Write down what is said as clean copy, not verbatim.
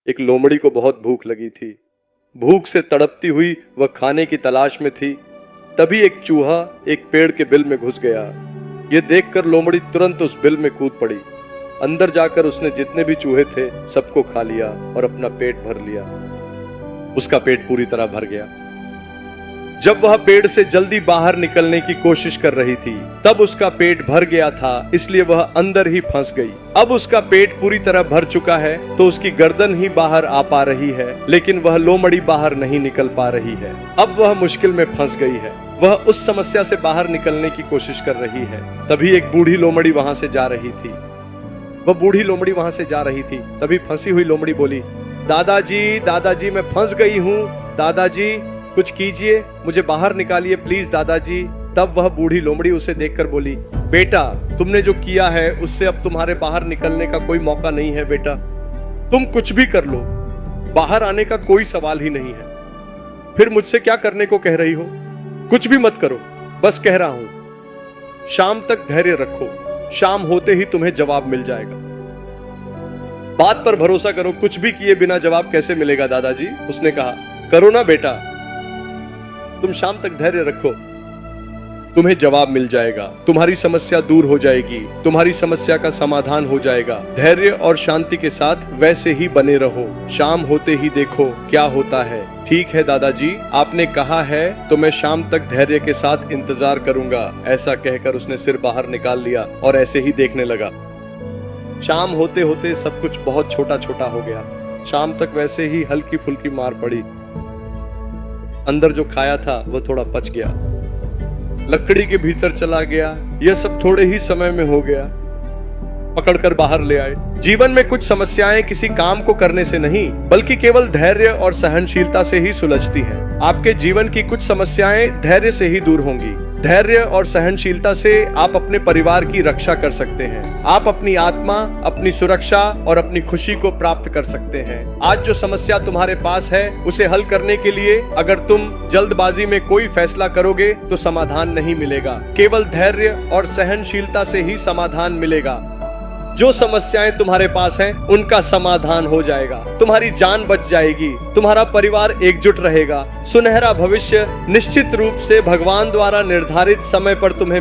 एक लोमड़ी को बहुत भूख लगी थी। भूख से तड़पती हुई वह खाने की तलाश में थी। तभी एक चूहा एक पेड़ के बिल में घुस गया। यह देखकर लोमड़ी तुरंत उस बिल में कूद पड़ी। अंदर जाकर उसने जितने भी चूहे थे सबको खा लिया और अपना पेट भर लिया। उसका पेट पूरी तरह भर गया। जब वह पेड़ से जल्दी बाहर निकलने की कोशिश कर रही थी तब उसका पेट भर गया था, इसलिए वह अंदर ही फंस गई। अब उसका पेट पूरी तरह भर चुका है तो उसकी गर्दन ही बाहर आ पा रही है, लेकिन वह लोमड़ी बाहर नहीं निकल पा रही है। अब वह मुश्किल में फंस गई है। वह उस समस्या से बाहर निकलने की कोशिश कर रही है। तभी एक बूढ़ी लोमड़ी वहां से जा रही थी। तभी फंसी हुई लोमड़ी बोली, दादाजी मैं फंस गई हूँ। दादाजी कुछ कीजिए, मुझे बाहर निकालिए प्लीज दादाजी। तब वह बूढ़ी लोमड़ी उसे देखकर बोली, बेटा तुमने जो किया है उससे अब तुम्हारे बाहर निकलने का कोई मौका नहीं है। बेटा तुम कुछ भी कर लो, बाहर आने का कोई सवाल ही नहीं है। फिर मुझसे क्या करने को कह रही हो? कुछ भी मत करो, बस कह रहा हूं। शाम तक धैर्य रखो, शाम होते ही तुम्हें जवाब मिल जाएगा। बात पर भरोसा करो, कुछ भी किए बिना जवाब कैसे मिलेगा दादाजी? उसने कहा, करो ना बेटा, तुम शाम तक धैर्य रखो, तुम्हें जवाब मिल जाएगा। तुम्हारी समस्या दूर हो जाएगी, तुम्हारी समस्या का समाधान हो जाएगा। धैर्य और शांति के साथ वैसे ही बने रहो, शाम होते ही देखो क्या होता है। ठीक है दादाजी, आपने कहा है तो मैं शाम तक धैर्य के साथ इंतजार करूंगा। ऐसा कहकर उसने सिर बाहर निकाल लिया और ऐसे ही देखने लगा। शाम होते होते सब कुछ बहुत छोटा छोटा हो गया। शाम तक वैसे ही हल्की फुल्की मार पड़ी। अंदर जो खाया था वह थोड़ा पच गया, लकड़ी के भीतर चला गया। यह सब थोड़े ही समय में हो गया। पकड़कर बाहर ले आए। जीवन में कुछ समस्याएं किसी काम को करने से नहीं बल्कि केवल धैर्य और सहनशीलता से ही सुलझती हैं। आपके जीवन की कुछ समस्याएं धैर्य से ही दूर होंगी। धैर्य और सहनशीलता से आप अपने परिवार की रक्षा कर सकते हैं। आप अपनी आत्मा, अपनी सुरक्षा और अपनी खुशी को प्राप्त कर सकते हैं। आज जो समस्या तुम्हारे पास है उसे हल करने के लिए अगर तुम जल्दबाजी में कोई फैसला करोगे तो समाधान नहीं मिलेगा। केवल धैर्य और सहनशीलता से ही समाधान मिलेगा। जो समस्याएं तुम्हारे पास हैं उनका समाधान हो जाएगा। तुम्हारी जान बच जाएगी, तुम्हारा परिवार एकजुट रहेगा। सुनहरा भविष्य निश्चित रूप से भगवान द्वारा निर्धारित समय पर तुम्हें